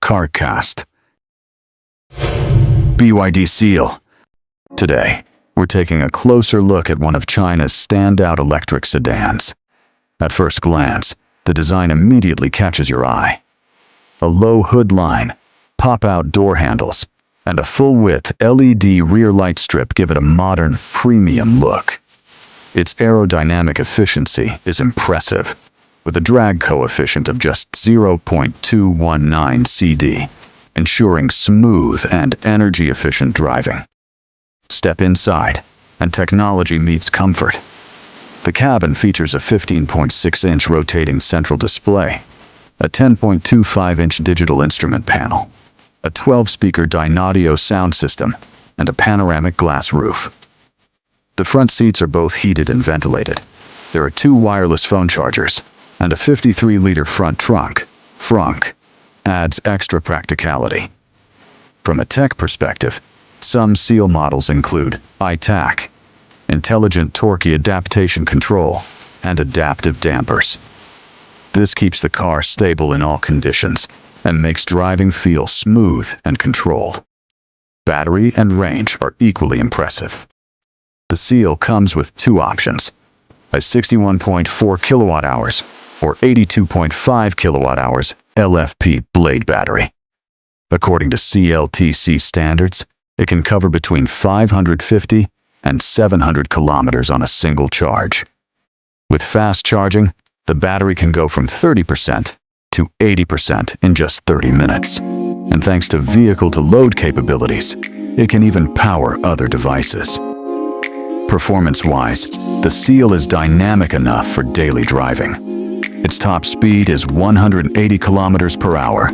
CarCast. BYD SEAL. Today, we're taking a closer look at one of China's standout electric sedans. At first glance, the design immediately catches your eye. A low hood line, pop-out door handles, and a full-width LED rear light strip give it a modern, premium look. Its aerodynamic efficiency is impressive, with a drag coefficient of just 0.219 CD, ensuring smooth and energy-efficient driving. Step inside, and technology meets comfort. The cabin features a 15.6-inch rotating central display, a 10.25-inch digital instrument panel, a 12-speaker Dynaudio sound system, and a panoramic glass roof. The front seats are both heated and ventilated. There are 2 wireless phone chargers, and a 53-liter front trunk. Frunk adds extra practicality. From a tech perspective, some SEAL models include ITAC, Intelligent Torque Adaptation Control, and adaptive dampers. This keeps the car stable in all conditions and makes driving feel smooth and controlled. Battery and range are equally impressive. The SEAL comes with 2 options, a 61.4 kilowatt-hours or 82.5 kilowatt-hours LFP blade battery. According to CLTC standards, it can cover between 550 and 700 kilometers on a single charge. With fast charging, the battery can go from 30% to 80% in just 30 minutes. And thanks to vehicle-to-load capabilities, it can even power other devices. Performance-wise, the SEAL is dynamic enough for daily driving. Its top speed is 180 kilometers per hour.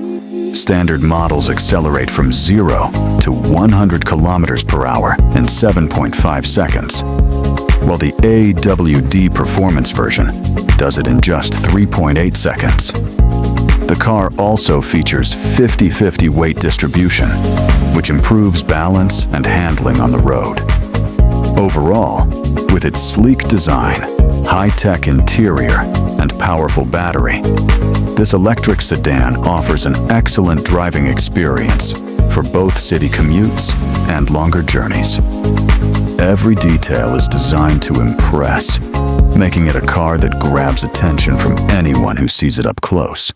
Standard models accelerate from 0 to 100 kilometers per hour in 7.5 seconds, while the AWD performance version does it in just 3.8 seconds. The car also features 50-50 weight distribution, which improves balance and handling on the road. Overall, with its sleek design, high-tech interior, and powerful battery, this electric sedan offers an excellent driving experience for both city commutes and longer journeys. Every detail is designed to impress, making it a car that grabs attention from anyone who sees it up close.